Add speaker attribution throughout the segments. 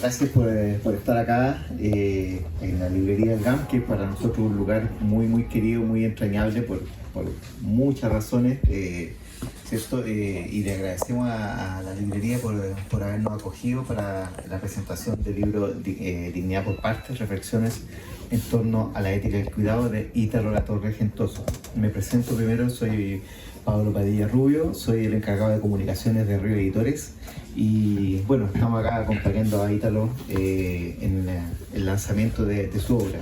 Speaker 1: gracias por estar acá en la librería del GAM, que es para nosotros un lugar muy, muy querido, muy entrañable por muchas razones, ¿cierto? Y le agradecemos a la librería por habernos acogido para la presentación del libro Dignidad por Partes, reflexiones en torno a la ética del cuidado de Ítalo Latorre Gentoso. Me presento primero, soy Pablo Padilla Rubio, soy el encargado de comunicaciones de Río Editores y bueno, estamos acá acompañando a Ítalo en el lanzamiento de su obra.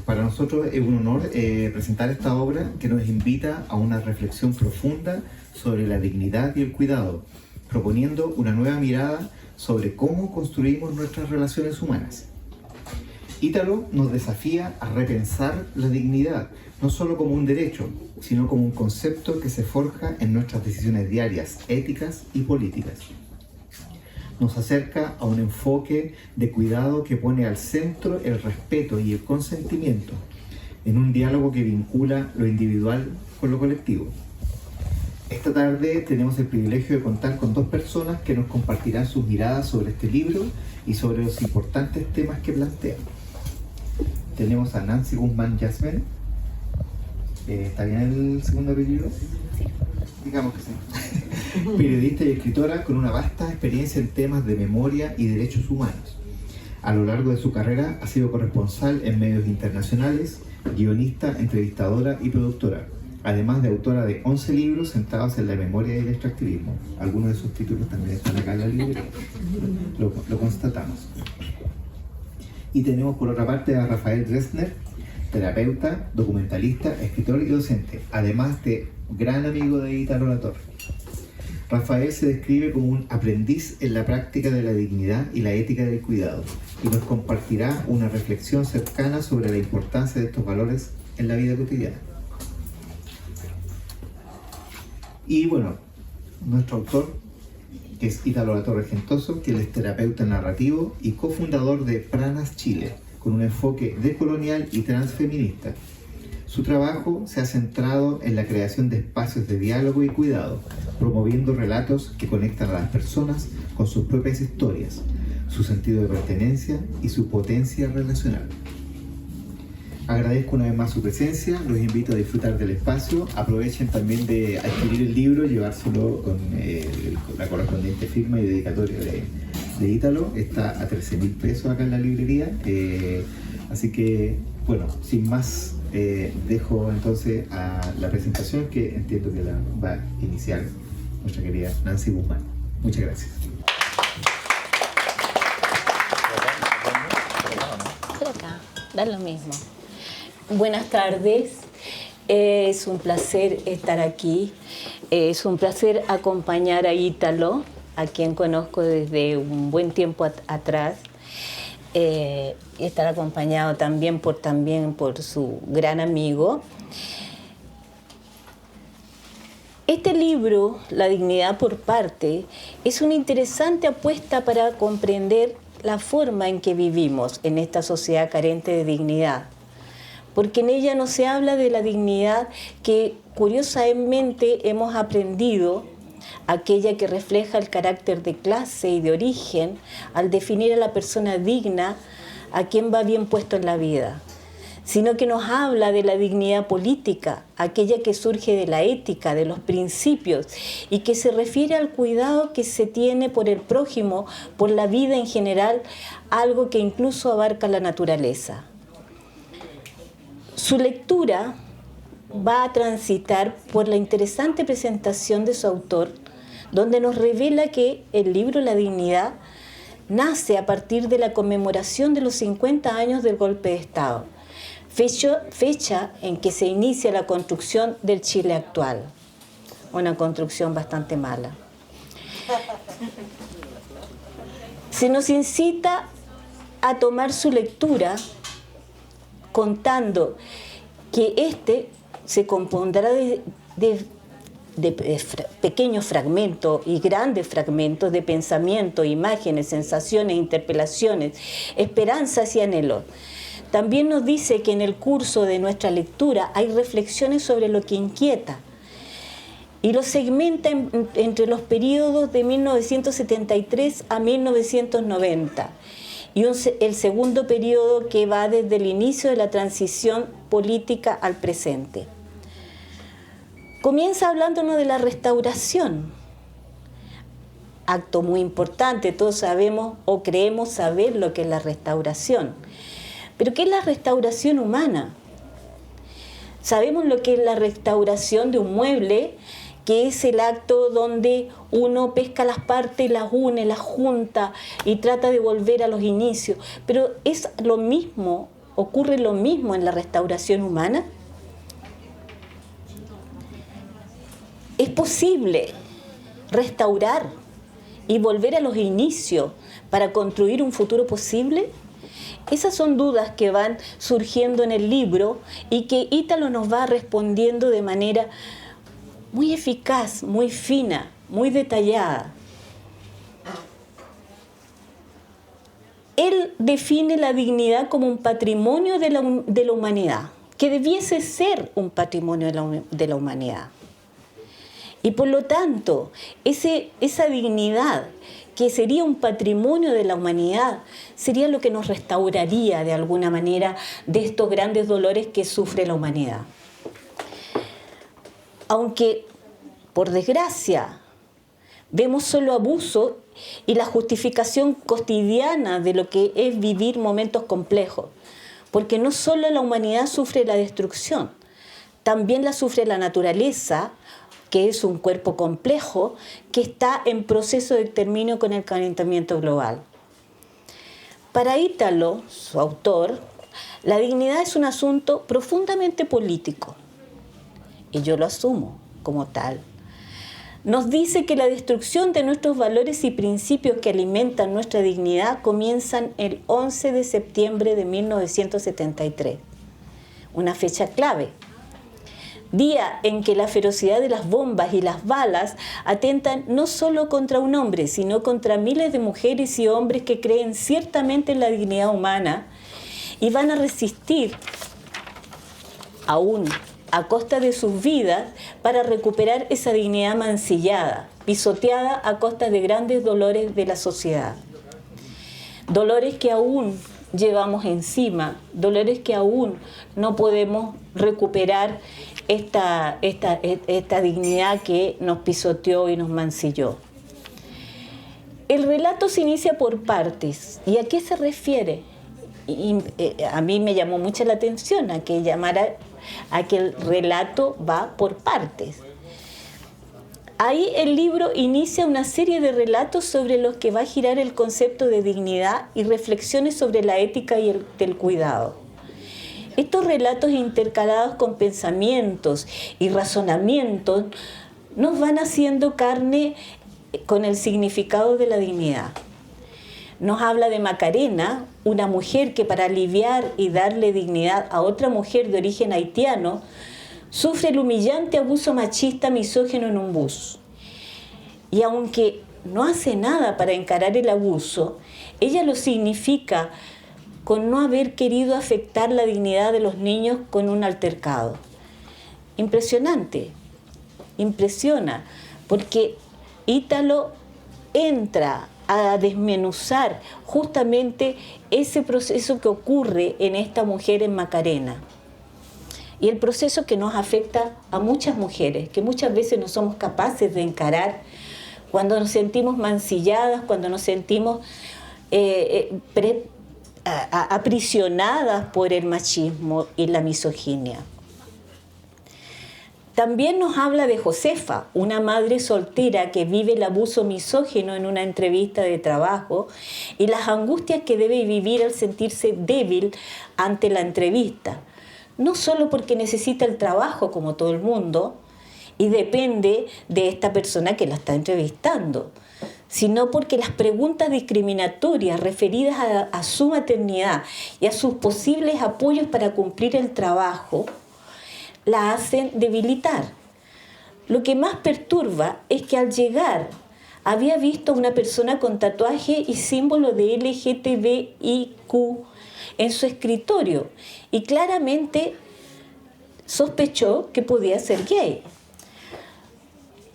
Speaker 1: Para nosotros es un honor presentar esta obra que nos invita a una reflexión profunda sobre la dignidad y el cuidado, proponiendo una nueva mirada sobre cómo construimos nuestras relaciones humanas. Ítalo nos desafía a repensar la dignidad, no solo como un derecho, sino como un concepto que se forja en nuestras decisiones diarias, éticas y políticas. Nos acerca a un enfoque de cuidado que pone al centro el respeto y el consentimiento, en un diálogo que vincula lo individual con lo colectivo. Esta tarde tenemos el privilegio de contar con dos personas que nos compartirán sus miradas sobre este libro y sobre los importantes temas que plantea. Tenemos a Nancy Guzmán Yasmen. ¿Está bien el segundo apellido?
Speaker 2: Sí.
Speaker 1: Digamos que sí. Periodista y escritora con una vasta experiencia en temas de memoria y derechos humanos. A lo largo de su carrera ha sido corresponsal en medios internacionales, guionista, entrevistadora y productora, además de autora de 11 libros centrados en la memoria y el extractivismo. Algunos de sus títulos también están acá en la librería. Lo constatamos. Y tenemos por otra parte a Rafael Dresner, terapeuta, documentalista, escritor y docente, además de gran amigo de Ítalo Latorre. Rafael se describe como un aprendiz en la práctica de la dignidad y la ética del cuidado y nos compartirá una reflexión cercana sobre la importancia de estos valores en la vida cotidiana. Y bueno, nuestro autor, que es Ítalo Latorre Gentoso, que él es terapeuta narrativo y cofundador de Pranas Chile, con un enfoque decolonial y transfeminista. Su trabajo se ha centrado en la creación de espacios de diálogo y cuidado, promoviendo relatos que conectan a las personas con sus propias historias, su sentido de pertenencia y su potencia relacional. Agradezco una vez más su presencia, los invito a disfrutar del espacio, aprovechen también de adquirir el libro, llevárselo con la correspondiente firma y dedicatoria de Ítalo. Está a 13.000 pesos acá en la librería, así que bueno, sin más, dejo entonces a la presentación que entiendo que la va a iniciar nuestra querida Nancy Guzmán. Muchas gracias.
Speaker 2: Por acá, da lo mismo. Buenas tardes, es un placer estar aquí, es un placer acompañar a Ítalo, a quien conozco desde un buen tiempo atrás, y estar acompañado también por su gran amigo. Este libro, La dignidad por parte, es una interesante apuesta para comprender la forma en que vivimos en esta sociedad carente de dignidad, porque en ella no se habla de la dignidad que curiosamente hemos aprendido, aquella que refleja el carácter de clase y de origen, al definir a la persona digna, a quien va bien puesto en la vida, sino que nos habla de la dignidad política, aquella que surge de la ética, de los principios, y que se refiere al cuidado que se tiene por el prójimo, por la vida en general, algo que incluso abarca la naturaleza. Su lectura va a transitar por la interesante presentación de su autor, donde nos revela que el libro La dignidad nace a partir de la conmemoración de los 50 años del golpe de Estado, fecha en que se inicia la construcción del Chile actual, una construcción bastante mala. Se nos incita a tomar su lectura contando que este se compondrá de pequeños fragmentos y grandes fragmentos de pensamiento, imágenes, sensaciones, interpelaciones, esperanzas y anhelos. También nos dice que en el curso de nuestra lectura hay reflexiones sobre lo que inquieta y lo segmenta entre los periodos de 1973 a 1990. y el segundo periodo que va desde el inicio de la transición política al presente. Comienza hablándonos de la restauración, acto muy importante. Todos sabemos o creemos saber lo que es la restauración. Pero ¿qué es la restauración humana? Sabemos lo que es la restauración de un mueble, que es el acto donde uno pesca las partes, las une, las junta y trata de volver a los inicios. Pero es lo mismo, ocurre lo mismo en la restauración humana. ¿Es posible restaurar y volver a los inicios para construir un futuro posible? Esas son dudas que van surgiendo en el libro y que Ítalo nos va respondiendo de manera muy eficaz, muy fina, muy detallada. Él define la dignidad como un patrimonio de la humanidad, que debiese ser un patrimonio de la humanidad. Y por lo tanto, esa dignidad que sería un patrimonio de la humanidad, sería lo que nos restauraría de alguna manera de estos grandes dolores que sufre la humanidad. Aunque, por desgracia, vemos solo abuso y la justificación cotidiana de lo que es vivir momentos complejos, porque no solo la humanidad sufre la destrucción, también la sufre la naturaleza, que es un cuerpo complejo que está en proceso de exterminio con el calentamiento global. Para Ítalo, su autor, la dignidad es un asunto profundamente político, y yo lo asumo como tal. Nos dice que la destrucción de nuestros valores y principios que alimentan nuestra dignidad comienzan el 11 de septiembre de 1973, una fecha clave. Día en que la ferocidad de las bombas y las balas atentan no solo contra un hombre, sino contra miles de mujeres y hombres que creen ciertamente en la dignidad humana y van a resistir aún a costa de sus vidas para recuperar esa dignidad mancillada, pisoteada a costa de grandes dolores de la sociedad. Dolores que aún llevamos encima, dolores que aún no podemos recuperar esta dignidad que nos pisoteó y nos mancilló. El relato se inicia por partes. ¿Y a qué se refiere? A mí me llamó mucho la atención a que el relato va por partes. Ahí el libro inicia una serie de relatos sobre los que va a girar el concepto de dignidad y reflexiones sobre la ética y del cuidado. Estos relatos intercalados con pensamientos y razonamientos nos van haciendo carne con el significado de la dignidad. Nos habla de Macarena, una mujer que para aliviar y darle dignidad a otra mujer de origen haitiano, sufre el humillante abuso machista misógino en un bus. Y aunque no hace nada para encarar el abuso, ella lo significa con no haber querido afectar la dignidad de los niños con un altercado. Impresionante, impresiona, porque Ítalo entra a desmenuzar justamente ese proceso que ocurre en esta mujer en Macarena. Y el proceso que nos afecta a muchas mujeres, que muchas veces no somos capaces de encarar cuando nos sentimos mancilladas, cuando nos sentimos aprisionadas por el machismo y la misoginia. También nos habla de Josefa, una madre soltera que vive el abuso misógino en una entrevista de trabajo y las angustias que debe vivir al sentirse débil ante la entrevista. No solo porque necesita el trabajo como todo el mundo y depende de esta persona que la está entrevistando, sino porque las preguntas discriminatorias referidas a su maternidad y a sus posibles apoyos para cumplir el trabajo la hacen debilitar. Lo que más perturba es que al llegar había visto a una persona con tatuaje y símbolo de LGTBIQ en su escritorio y claramente sospechó que podía ser gay,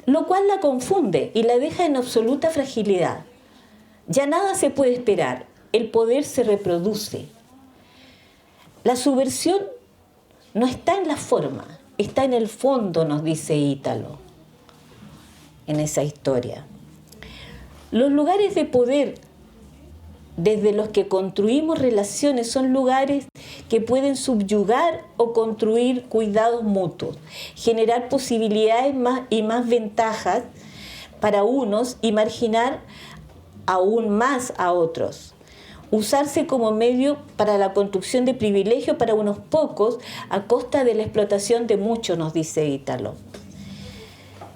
Speaker 2: lo cual la confunde y la deja en absoluta fragilidad. Ya nada se puede esperar el poder se reproduce. La subversión no está en la forma, está en el fondo, nos dice Ítalo, en esa historia. Los lugares de poder desde los que construimos relaciones son lugares que pueden subyugar o construir cuidados mutuos, generar posibilidades y más ventajas para unos y marginar aún más a otros. Usarse como medio para la construcción de privilegios para unos pocos a costa de la explotación de muchos, nos dice Ítalo.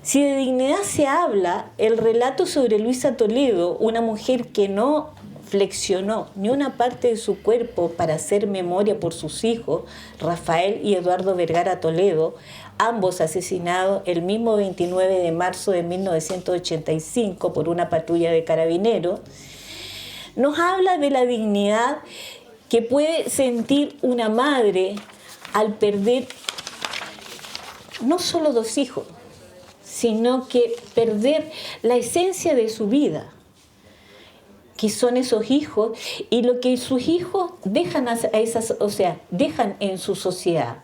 Speaker 2: Si de dignidad se habla, el relato sobre Luisa Toledo, una mujer que no flexionó ni una parte de su cuerpo para hacer memoria por sus hijos, Rafael y Eduardo Vergara Toledo, ambos asesinados el mismo 29 de marzo de 1985 por una patrulla de carabineros, nos habla de la dignidad que puede sentir una madre al perder no solo 2 hijos, sino que perder la esencia de su vida, que son esos hijos y lo que sus hijos dejan dejan en su sociedad.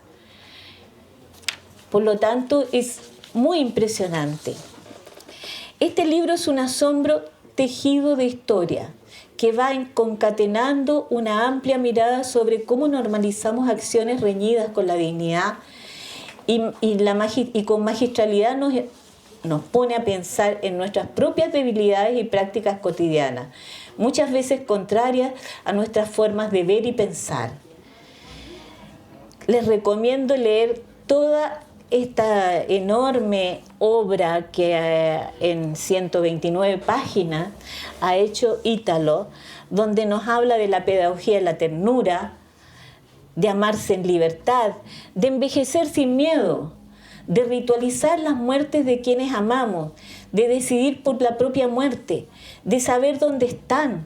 Speaker 2: Por lo tanto, es muy impresionante. Este libro es un asombro tejido de historia que va concatenando una amplia mirada sobre cómo normalizamos acciones reñidas con la dignidad y con magistralidad nos pone a pensar en nuestras propias debilidades y prácticas cotidianas, muchas veces contrarias a nuestras formas de ver y pensar. Les recomiendo leer toda esta enorme obra que en 129 páginas ha hecho Ítalo, donde nos habla de la pedagogía de la ternura, de amarse en libertad, de envejecer sin miedo, de ritualizar las muertes de quienes amamos, de decidir por la propia muerte, de saber dónde están,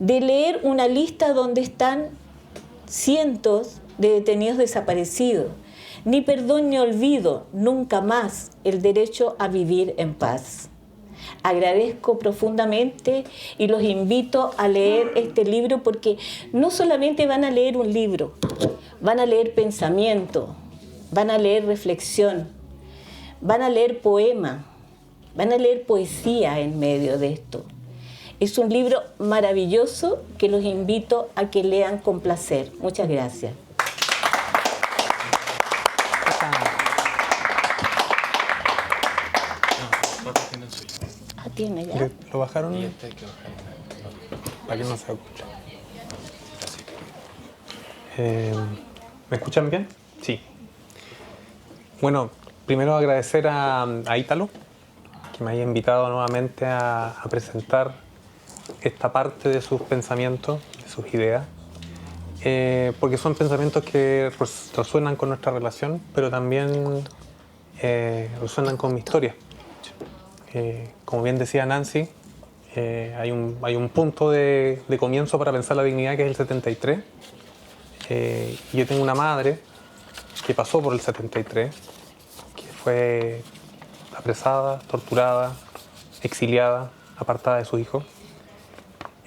Speaker 2: de leer una lista donde están cientos de detenidos desaparecidos. Ni perdón ni olvido, nunca más el derecho a vivir en paz. Agradezco profundamente y los invito a leer este libro porque no solamente van a leer un libro, van a leer pensamiento, van a leer reflexión, van a leer poema, van a leer poesía en medio de esto. Es un libro maravilloso que los invito a que lean con placer. Muchas gracias. Tiene ya.
Speaker 3: ¿Lo bajaron?
Speaker 4: Y este hay que bajarlo.
Speaker 3: Para que no se escuche. ¿Me escuchan bien? Sí. Bueno, primero agradecer a Ítalo, que me haya invitado nuevamente a presentar esta parte de sus pensamientos, de sus ideas, porque son pensamientos que resuenan con nuestra relación, pero también resuenan con mi historia. Como bien decía Nancy, hay un punto de comienzo para pensar la dignidad que es el 73. Yo tengo una madre que pasó por el 73, que fue apresada, torturada, exiliada, apartada de sus hijos.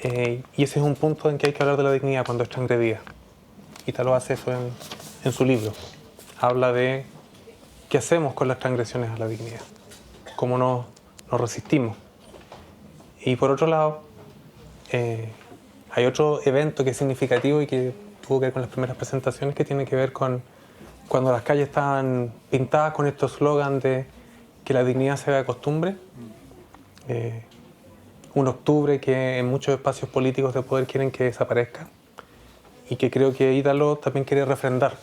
Speaker 3: Y ese es un punto en que hay que hablar de la dignidad cuando es transgredida. Ítalo hace eso en su libro. Habla de qué hacemos con las transgresiones a la dignidad, cómo nos resistimos. Y por otro lado, hay otro evento que es significativo y que tuvo que ver con las primeras presentaciones, que tiene que ver con cuando las calles estaban pintadas con estos slogans de que la dignidad se haga costumbre. Un octubre que en muchos espacios políticos de poder quieren que desaparezca y que creo que Ítalo también quiere refrendar,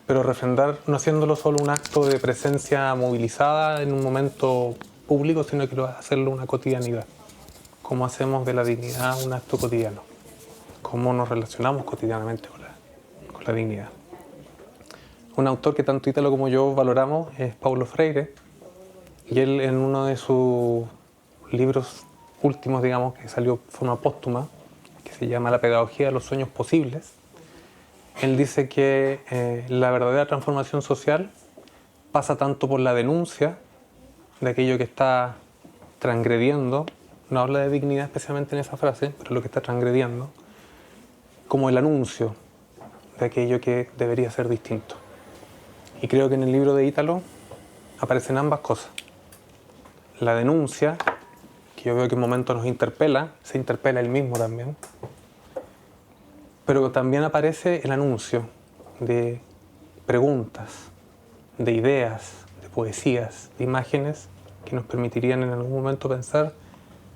Speaker 3: pero refrendar no haciéndolo solo un acto de presencia movilizada en un momento público, sino que hacerlo una cotidianidad. Cómo hacemos de la dignidad un acto cotidiano, cómo nos relacionamos cotidianamente con la dignidad. Un autor que tanto Ítalo como yo valoramos es Paulo Freire, y él en uno de sus libros últimos, digamos, que salió de forma póstuma, que se llama La pedagogía de los sueños posibles, él dice que la verdadera transformación social pasa tanto por la denuncia de aquello que está transgrediendo no habla de dignidad especialmente en esa frase, pero lo que está transgrediendo, como el anuncio de aquello que debería ser distinto. Y creo que en el libro de Ítalo aparecen ambas cosas. La denuncia, que yo veo que en momentos nos interpela, se interpela él mismo también, pero también aparece el anuncio de preguntas, de ideas, de poesías, de imágenes que nos permitirían en algún momento pensar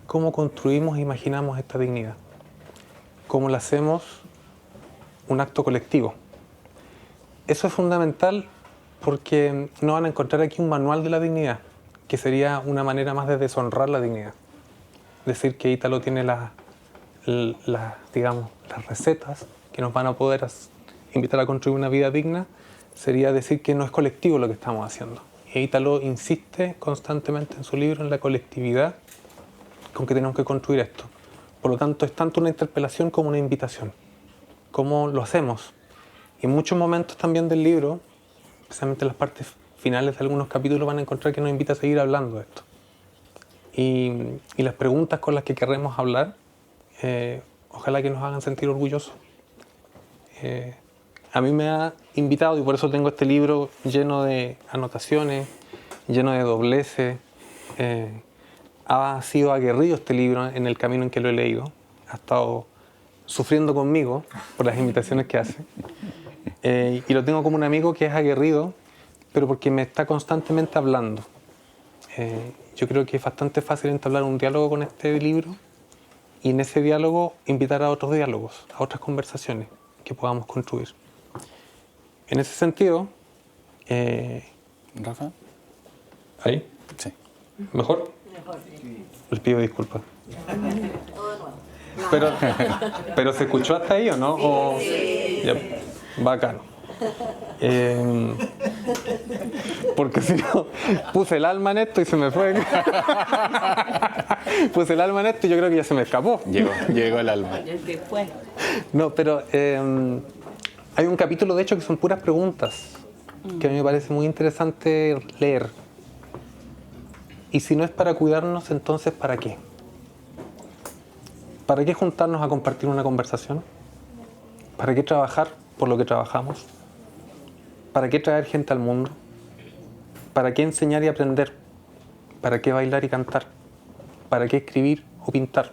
Speaker 3: cómo construimos e imaginamos esta dignidad, cómo la hacemos un acto colectivo. Eso es fundamental porque no van a encontrar aquí un manual de la dignidad, que sería una manera más de deshonrar la dignidad. Decir que Ítalo tiene digamos, las recetas que nos van a poder invitar a construir una vida digna, sería decir que no es colectivo lo que estamos haciendo. Y Ítalo insiste constantemente en su libro en la colectividad con que tenemos que construir esto. Por lo tanto, es tanto una interpelación como una invitación. ¿Cómo lo hacemos? Y en muchos momentos también del libro, especialmente en las partes finales de algunos capítulos, van a encontrar que nos invita a seguir hablando de esto. Y las preguntas con las que queremos hablar, ojalá que nos hagan sentir orgullosos. A mí me ha invitado, y por eso tengo este libro lleno de anotaciones, lleno de dobleces. Ha sido aguerrido este libro en el camino en que lo he leído. Ha estado sufriendo conmigo por las invitaciones que hace. Y lo tengo como un amigo que es aguerrido, pero porque me está constantemente hablando. Yo creo que es bastante fácil entablar un diálogo con este libro y en ese diálogo invitar a otros diálogos, a otras conversaciones que podamos construir. En ese sentido...
Speaker 4: ¿Rafa?
Speaker 3: ¿Ahí?
Speaker 4: Sí.
Speaker 3: ¿Mejor?
Speaker 2: Mejor.
Speaker 3: Les pido disculpas. Pero ¿se escuchó hasta ahí o no? O... Ya, bacano. Porque si no, puse el alma en esto y se me fue. Puse el alma en esto y yo creo que ya se me escapó.
Speaker 4: Llegó el alma.
Speaker 3: No, pero hay un capítulo de hecho que son puras preguntas que a mí me parece muy interesante leer. Y si no es para cuidarnos, entonces ¿para qué? ¿Para qué juntarnos a compartir una conversación? ¿Para qué trabajar por lo que trabajamos? ¿Para qué traer gente al mundo? ¿Para qué enseñar y aprender? ¿Para qué bailar y cantar? ¿Para qué escribir o pintar?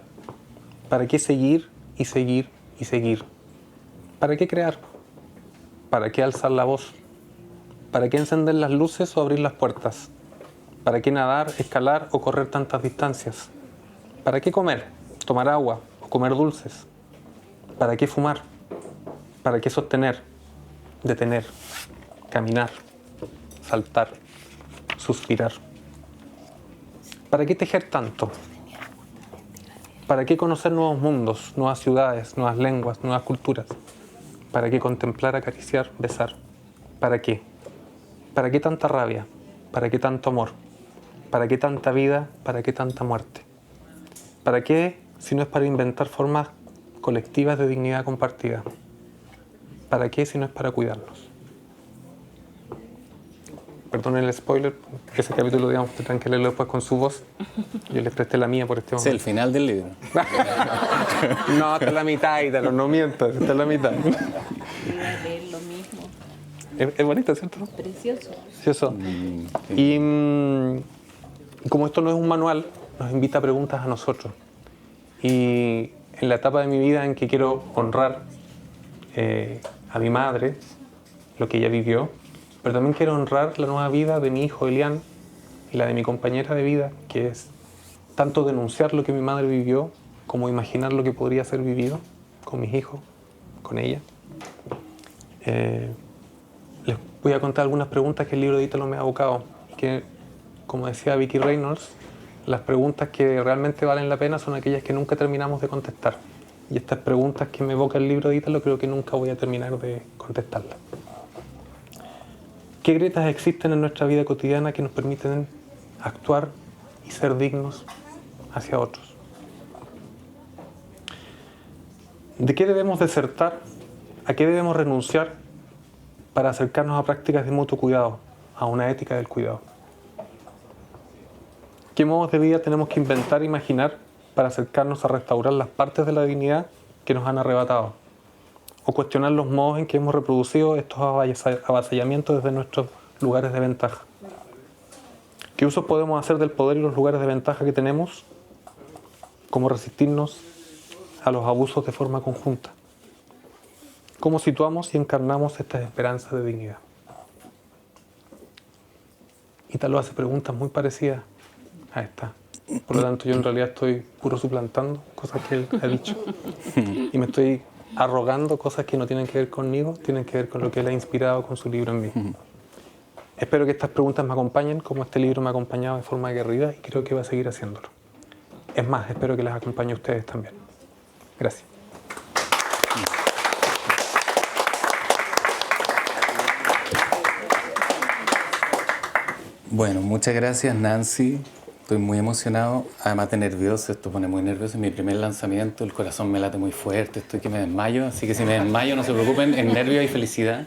Speaker 3: ¿Para qué seguir y seguir y seguir? ¿Para qué crear? ¿Para qué alzar la voz? ¿Para qué encender las luces o abrir las puertas? ¿Para qué nadar, escalar o correr tantas distancias? ¿Para qué comer, tomar agua o comer dulces? ¿Para qué fumar? ¿Para qué sostener, detener, caminar, saltar, suspirar? ¿Para qué tejer tanto? ¿Para qué conocer nuevos mundos, nuevas ciudades, nuevas lenguas, nuevas culturas? ¿Para qué contemplar, acariciar, besar? ¿Para qué? ¿Para qué tanta rabia? ¿Para qué tanto amor? ¿Para qué tanta vida? ¿Para qué tanta muerte? ¿Para qué si no es para inventar formas colectivas de dignidad compartida? ¿Para qué si no es para cuidarnos? Perdonen el spoiler, ese capítulo, digamos, tendrán que leerlo después con su voz. Yo les presté la mía por este momento.
Speaker 4: Es el final del libro.
Speaker 3: No, hasta la mitad, Ítalo, no mientas, hasta la mitad.
Speaker 2: Iba a leer lo mismo.
Speaker 3: Es bonito, ¿cierto?
Speaker 2: Precioso.
Speaker 3: Precioso. Y como esto no es un manual, nos invita a preguntas a nosotros. Y en la etapa de mi vida en que quiero honrar a mi madre, lo que ella vivió, pero también quiero honrar la nueva vida de mi hijo Elian y la de mi compañera de vida, que es tanto denunciar lo que mi madre vivió como imaginar lo que podría ser vivido con mis hijos, con ella. Les voy a contar algunas preguntas que el libro de Ítalo me ha abocado y que, como decía Vicky Reynolds, las preguntas que realmente valen la pena son aquellas que nunca terminamos de contestar. Y estas preguntas que me evoca el libro de Ítalo creo que nunca voy a terminar de contestarlas. ¿Qué grietas existen en nuestra vida cotidiana que nos permiten actuar y ser dignos hacia otros? ¿De qué debemos desertar? ¿A qué debemos renunciar para acercarnos a prácticas de mutuo cuidado, a una ética del cuidado? ¿Qué modos de vida tenemos que inventar e imaginar para acercarnos a restaurar las partes de la dignidad que nos han arrebatado, o cuestionar los modos en que hemos reproducido estos avasallamientos desde nuestros lugares de ventaja. ¿Qué usos podemos hacer del poder y los lugares de ventaja que tenemos? ¿Cómo resistirnos a los abusos de forma conjunta? ¿Cómo situamos y encarnamos estas esperanzas de dignidad? Ítalo hace preguntas muy parecidas a esta. Por lo tanto, yo en realidad estoy puro suplantando cosas que él ha dicho. Y me estoy arrogando cosas que no tienen que ver conmigo, tienen que ver con lo que él ha inspirado con su libro en mí. Espero que estas preguntas me acompañen, como este libro me ha acompañado de forma aguerrida, y creo que va a seguir haciéndolo. Es más, espero que les acompañe a ustedes también. Gracias.
Speaker 4: Bueno, muchas gracias, Nancy. Estoy muy emocionado, además de nervioso, esto pone muy nervioso. Es mi primer lanzamiento, el corazón me late muy fuerte, estoy que me desmayo, así que si me desmayo no se preocupen, es nervio y felicidad.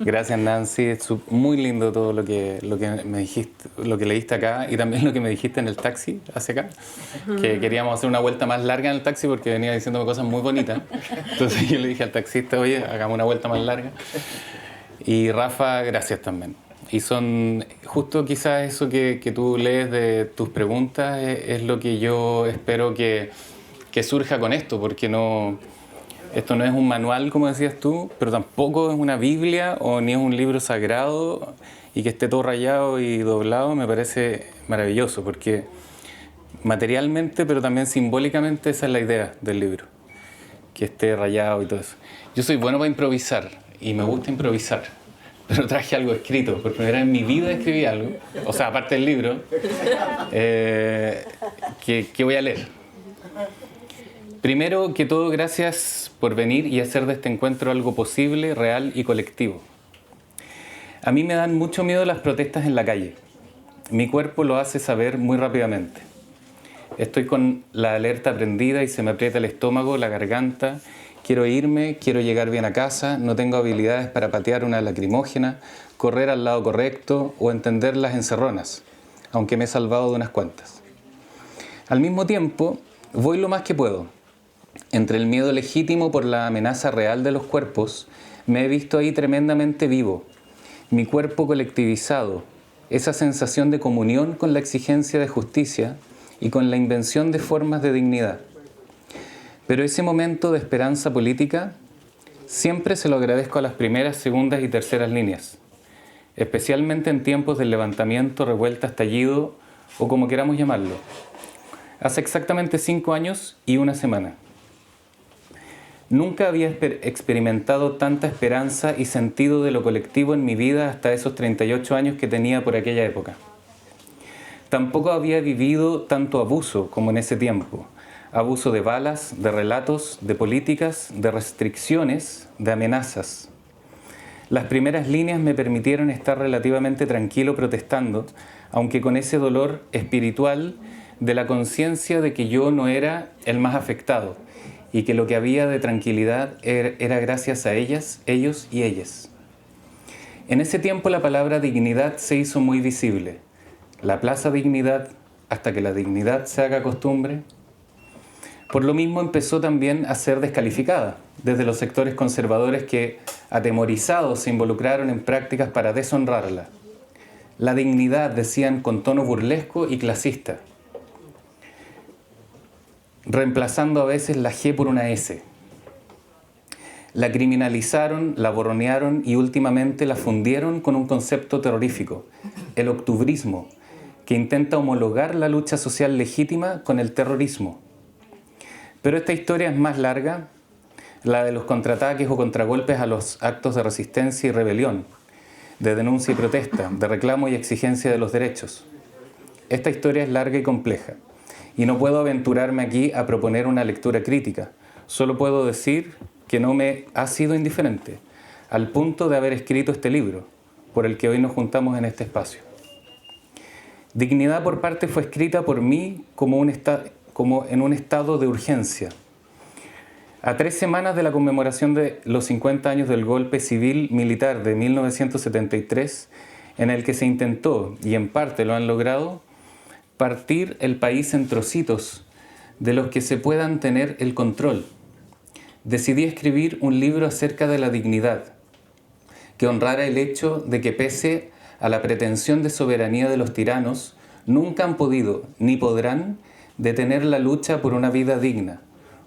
Speaker 4: Gracias, Nancy, es muy lindo todo lo que me dijiste, lo que leíste acá, y también lo que me dijiste en el taxi hacia acá, que queríamos hacer una vuelta más larga en el taxi porque venía diciéndome cosas muy bonitas. Entonces yo le dije al taxista, oye, hagamos una vuelta más larga. Y Rafa, gracias también. Y son justo quizás eso que tú lees de tus preguntas es lo que yo espero que surja con esto, porque esto no es un manual, como decías tú, pero tampoco es una Biblia o ni es un libro sagrado, y que esté todo rayado y doblado me parece maravilloso, porque materialmente, pero también simbólicamente esa es la idea del libro, que esté rayado y todo eso. Yo soy bueno para improvisar y me gusta improvisar. Pero traje algo escrito. Por primera vez en mi vida escribí algo, o sea, aparte del libro, que voy a leer. Primero que todo, gracias por venir y hacer de este encuentro algo posible, real y colectivo. A mí me dan mucho miedo las protestas en la calle. Mi cuerpo lo hace saber muy rápidamente. Estoy con la alerta prendida y se me aprieta el estómago, la garganta. Quiero irme, quiero llegar bien a casa, no tengo habilidades para patear una lacrimógena, correr al lado correcto o entender las encerronas, aunque me he salvado de unas cuantas. Al mismo tiempo, voy lo más que puedo. Entre el miedo legítimo por la amenaza real de los cuerpos, me he visto ahí tremendamente vivo. Mi cuerpo colectivizado, esa sensación de comunión con la exigencia de justicia y con la invención de formas de dignidad. Pero ese momento de esperanza política siempre se lo agradezco a las primeras, segundas y terceras líneas, especialmente en tiempos del levantamiento, revuelta, estallido o como queramos llamarlo. Hace exactamente 5 años y 1 semana. Nunca había experimentado tanta esperanza y sentido de lo colectivo en mi vida hasta esos 38 años que tenía por aquella época. Tampoco había vivido tanto abuso como en ese tiempo. Abuso de balas, de relatos, de políticas, de restricciones, de amenazas. Las primeras líneas me permitieron estar relativamente tranquilo protestando, aunque con ese dolor espiritual de la conciencia de que yo no era el más afectado y que lo que había de tranquilidad era gracias a ellas, ellos y ellas. En ese tiempo la palabra dignidad se hizo muy visible. La Plaza Dignidad, hasta que la dignidad se haga costumbre. Por lo mismo empezó también a ser descalificada desde los sectores conservadores que, atemorizados, se involucraron en prácticas para deshonrarla. La dignidad, decían con tono burlesco y clasista, reemplazando a veces la G por una S. La criminalizaron, la borronearon y últimamente la fundieron con un concepto terrorífico, el octubrismo, que intenta homologar la lucha social legítima con el terrorismo. Pero esta historia es más larga, la de los contraataques o contragolpes a los actos de resistencia y rebelión, de denuncia y protesta, de reclamo y exigencia de los derechos. Esta historia es larga y compleja, y no puedo aventurarme aquí a proponer una lectura crítica. Solo puedo decir que no me ha sido indiferente, al punto de haber escrito este libro, por el que hoy nos juntamos en este espacio. Dignidad por parte fue escrita por mí como en un estado de urgencia. A 3 semanas de la conmemoración de los 50 años del golpe civil militar de 1973, en el que se intentó, y en parte lo han logrado, partir el país en trocitos de los que se puedan tener el control. Decidí escribir un libro acerca de la dignidad, que honrara el hecho de que pese a la pretensión de soberanía de los tiranos, nunca han podido ni podrán detener la lucha por una vida digna,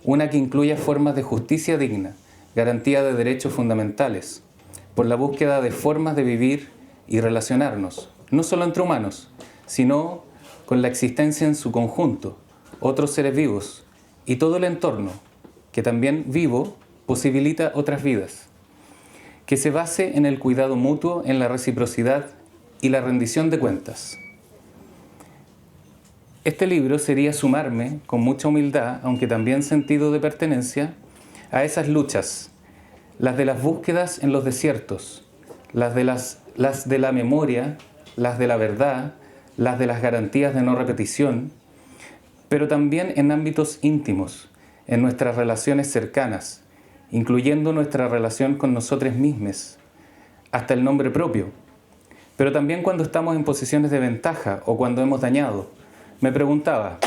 Speaker 4: una que incluya formas de justicia digna, garantía de derechos fundamentales, por la búsqueda de formas de vivir y relacionarnos, no solo entre humanos, sino con la existencia en su conjunto, otros seres vivos y todo el entorno, que también vivo posibilita otras vidas, que se base en el cuidado mutuo, en la reciprocidad y la rendición de cuentas. Este libro sería sumarme, con mucha humildad, aunque también sentido de pertenencia, a esas luchas, las de las búsquedas en los desiertos, las de la memoria, las de la verdad, las de las garantías de no repetición, pero también en ámbitos íntimos, en nuestras relaciones cercanas, incluyendo nuestra relación con nosotros mismos, hasta el nombre propio, pero también cuando estamos en posiciones de ventaja o cuando hemos dañado. Me preguntaba,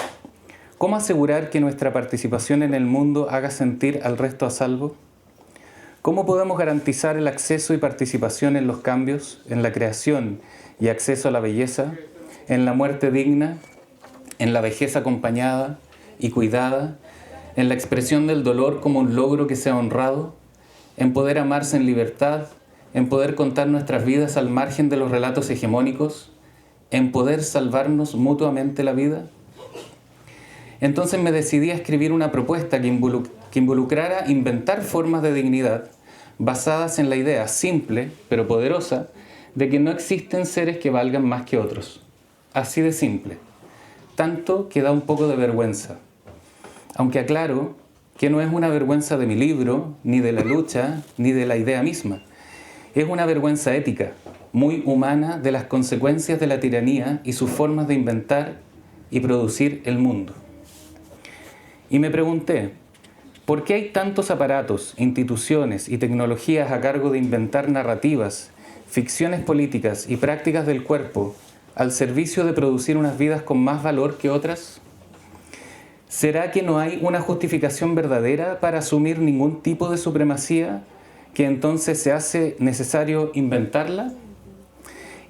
Speaker 4: ¿cómo asegurar que nuestra participación en el mundo haga sentir al resto a salvo? ¿Cómo podemos garantizar el acceso y participación en los cambios, en la creación y acceso a la belleza, en la muerte digna, en la vejez acompañada y cuidada, en la expresión del dolor como un logro que sea honrado, en poder amarse en libertad, en poder contar nuestras vidas al margen de los relatos hegemónicos, en poder salvarnos mutuamente la vida? Entonces me decidí a escribir una propuesta que involucrara inventar formas de dignidad basadas en la idea simple, pero poderosa, de que no existen seres que valgan más que otros. Así de simple. Tanto que da un poco de vergüenza. Aunque aclaro que no es una vergüenza de mi libro, ni de la lucha, ni de la idea misma. Es una vergüenza ética, muy humana, de las consecuencias de la tiranía y sus formas de inventar y producir el mundo. Y me pregunté, ¿por qué hay tantos aparatos, instituciones y tecnologías a cargo de inventar narrativas, ficciones políticas y prácticas del cuerpo al servicio de producir unas vidas con más valor que otras? ¿Será que no hay una justificación verdadera para asumir ningún tipo de supremacía, que entonces se hace necesario inventarla?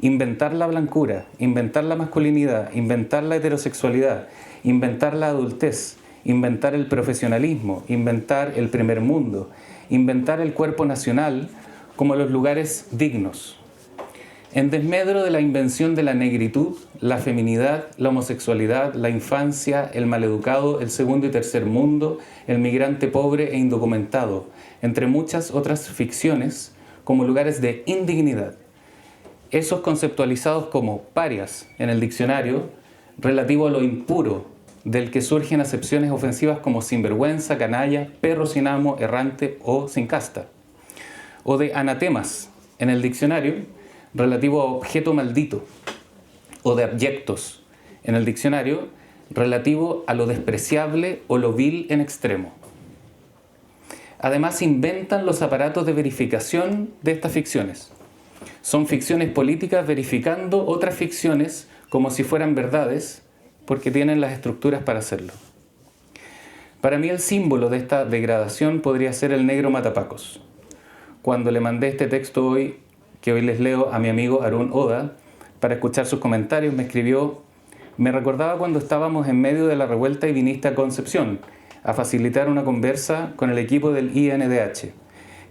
Speaker 4: Inventar la blancura, inventar la masculinidad, inventar la heterosexualidad, inventar la adultez, inventar el profesionalismo, inventar el primer mundo, inventar el cuerpo nacional como los lugares dignos. En desmedro de la invención de la negritud, la feminidad, la homosexualidad, la infancia, el maleducado, el segundo y tercer mundo, el migrante pobre e indocumentado, entre muchas otras ficciones, como lugares de indignidad. Esos conceptualizados como parias en el diccionario, relativo a lo impuro, del que surgen acepciones ofensivas como sinvergüenza, canalla, perro sin amo, errante o sin casta. O de anatemas en el diccionario, relativo a objeto maldito, o de abyectos en el diccionario, relativo a lo despreciable o lo vil en extremo. Además, inventan los aparatos de verificación de estas ficciones. Son ficciones políticas verificando otras ficciones como si fueran verdades, porque tienen las estructuras para hacerlo. Para mí el símbolo de esta degradación podría ser el negro matapacos. Cuando le mandé este texto hoy, que hoy les leo, a mi amigo Harún Oda, para escuchar sus comentarios, me escribió: me recordaba cuando estábamos en medio de la revuelta y viniste a Concepción a facilitar una conversa con el equipo del INDH,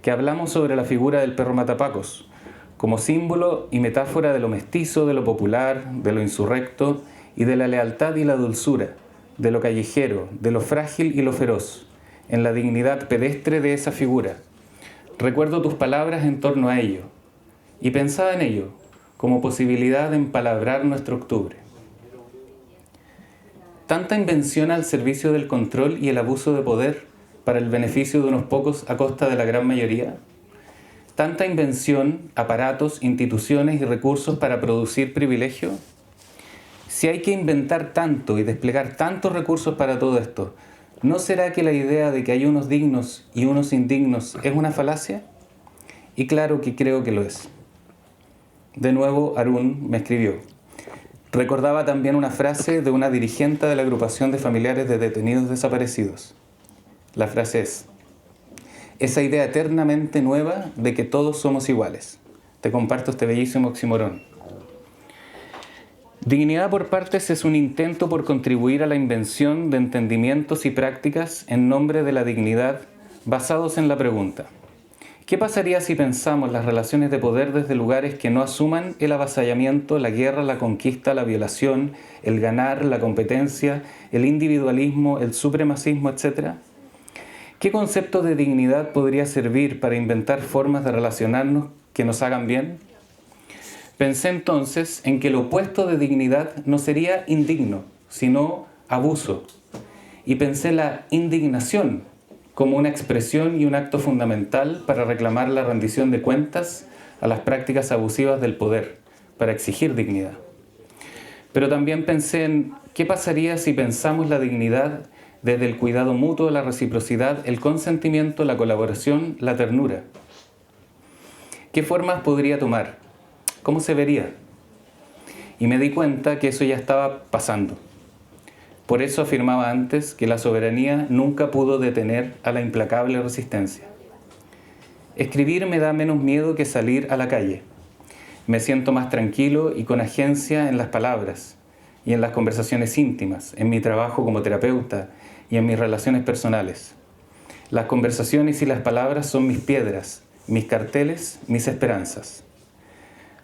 Speaker 4: que hablamos sobre la figura del perro matapacos, como símbolo y metáfora de lo mestizo, de lo popular, de lo insurrecto y de la lealtad y la dulzura, de lo callejero, de lo frágil y lo feroz, en la dignidad pedestre de esa figura. Recuerdo tus palabras en torno a ello, y pensaba en ello como posibilidad de empalabrar nuestro octubre. Tanta invención al servicio del control y el abuso de poder para el beneficio de unos pocos a costa de la gran mayoría. Tanta invención, aparatos, instituciones y recursos para producir privilegio. Si hay que inventar tanto y desplegar tantos recursos para todo esto, ¿no será que la idea de que hay unos dignos y unos indignos es una falacia? Y claro que creo que lo es. De nuevo, Harún me escribió: Recordaba también una frase de una dirigente de la agrupación de familiares de detenidos desaparecidos. La frase es: esa idea eternamente nueva de que todos somos iguales. Te comparto este bellísimo oxímoron. Dignidad por partes es un intento por contribuir a la invención de entendimientos y prácticas en nombre de la dignidad basados en la pregunta: ¿qué pasaría si pensamos las relaciones de poder desde lugares que no asuman el avasallamiento, la guerra, la conquista, la violación, el ganar, la competencia, el individualismo, el supremacismo, etc.? ¿Qué concepto de dignidad podría servir para inventar formas de relacionarnos que nos hagan bien? Pensé entonces en que el opuesto de dignidad no sería indigno, sino abuso. Y pensé la indignación como una expresión y un acto fundamental para reclamar la rendición de cuentas a las prácticas abusivas del poder, para exigir dignidad. Pero también pensé en qué pasaría si pensamos la dignidad desde el cuidado mutuo, la reciprocidad, el consentimiento, la colaboración, la ternura. ¿Qué formas podría tomar? ¿Cómo se vería? Y me di cuenta que eso ya estaba pasando. Por eso afirmaba antes que la soberanía nunca pudo detener a la implacable resistencia. Escribir me da menos miedo que salir a la calle. Me siento más tranquilo y con agencia en las palabras y en las conversaciones íntimas, en mi trabajo como terapeuta y en mis relaciones personales. Las conversaciones y las palabras son mis piedras, mis carteles, mis esperanzas.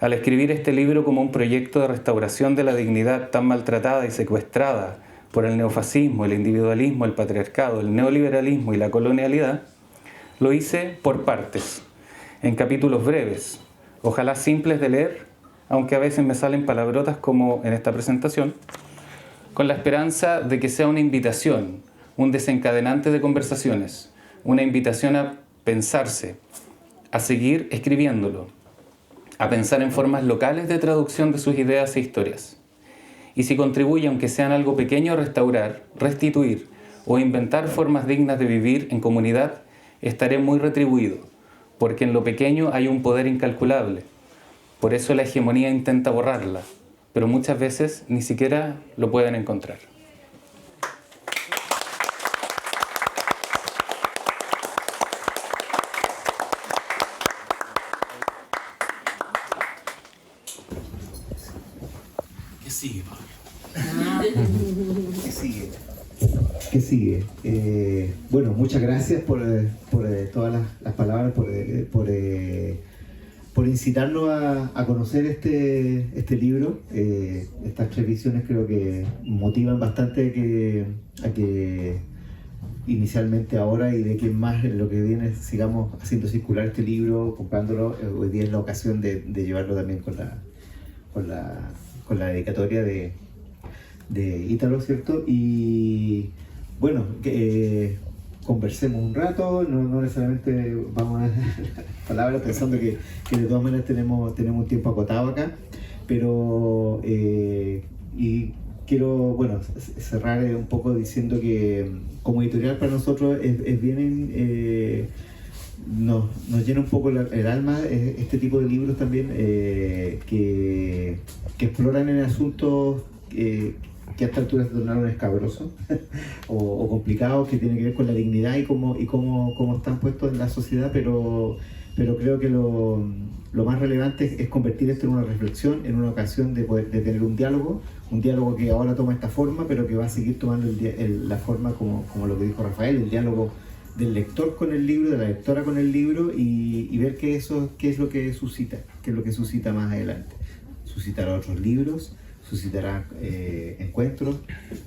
Speaker 4: Al escribir este libro como un proyecto de restauración de la dignidad tan maltratada y secuestrada por el neofascismo, el individualismo, el patriarcado, el neoliberalismo y la colonialidad, lo hice por partes, en capítulos breves, ojalá simples de leer, aunque a veces me salen palabrotas como en esta presentación, con la esperanza de que sea una invitación, un desencadenante de conversaciones, una invitación a pensarse, a seguir escribiéndolo, a pensar en formas locales de traducción de sus ideas e historias. Y si contribuye, aunque sean algo pequeño, a restaurar, restituir o inventar formas dignas de vivir en comunidad, estaré muy retribuido, porque en lo pequeño hay un poder incalculable. Por eso la hegemonía intenta borrarla, pero muchas veces ni siquiera lo pueden encontrar.
Speaker 5: ¿Qué sigue, Pablo?
Speaker 1: ¿Qué sigue? ¿Qué sigue? Bueno, muchas gracias por todas las palabras, por incitarnos a conocer este libro. Estas 3 visiones creo que motivan bastante a que inicialmente ahora y de que más en lo que viene sigamos haciendo circular este libro, comprándolo. Hoy día es la ocasión de llevarlo también con la dedicatoria de Ítalo, ¿cierto? Y bueno, conversemos un rato, no necesariamente vamos a dar palabras pensando que de todas maneras tenemos un tiempo acotado acá, pero y quiero, bueno, cerrar un poco diciendo que como editorial para nosotros es bien, nos llena un poco el alma este tipo de libros también que exploran en asuntos que a esta altura se tornaron escabrosos o complicados, que tienen que ver con la dignidad y cómo están puestos en la sociedad, pero creo que lo más relevante es convertir esto en una reflexión, en una ocasión de tener un diálogo que ahora toma esta forma, pero que va a seguir tomando la forma como lo que dijo Rafael, el diálogo del lector con el libro, de la lectora con el libro, y ver qué es lo que suscita más adelante. Suscitará otros libros, suscitará encuentros,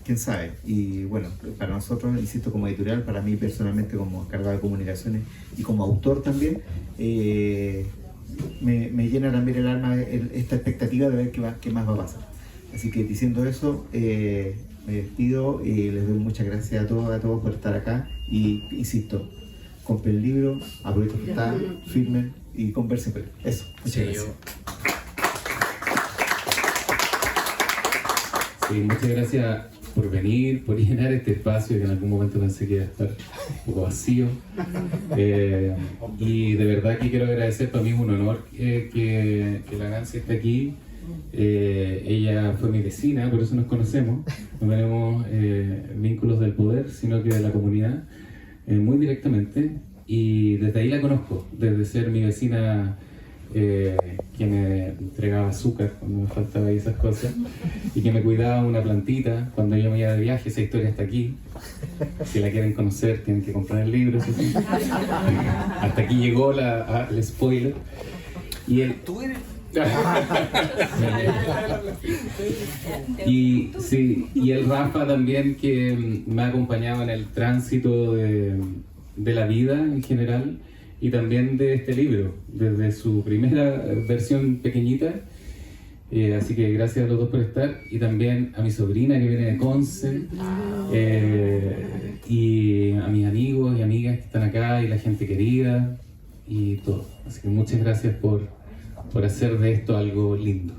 Speaker 1: quién sabe. Y bueno, para nosotros, insisto, como editorial, para mí personalmente como encargado de comunicaciones y como autor también, me llena también el alma esta expectativa de ver qué más va a pasar. Así que diciendo eso, me despido y les doy muchas gracias a todos por estar acá, y insisto, compren el libro, aprovechen que está, firmen y conversen con él. Eso, muchas gracias.
Speaker 5: Sí, muchas gracias por venir, por llenar este espacio que en algún momento pensé que iba a estar un poco vacío. Y de verdad que quiero agradecer, para mí es un honor que la Nancy esté aquí. Ella fue mi vecina, por eso nos conocemos. No tenemos vínculos del poder, sino que de la comunidad, muy directamente. Y desde ahí la conozco, desde ser mi vecina que me entregaba azúcar cuando me faltaba y esas cosas, y que me cuidaba una plantita cuando yo me iba de viaje. Esa historia está aquí. Si la quieren conocer, tienen que comprar el libro. ¿Sí? Hasta aquí llegó el spoiler. Y el... y sí, y el Rafa también, que me ha acompañado en el tránsito de la vida en general y también de este libro, desde su primera versión pequeñita. Así que gracias a los dos por estar, y también a mi sobrina que viene de Conce, y a mis amigos y amigas que están acá, y la gente querida y todo. Así que muchas gracias por hacer de esto algo lindo.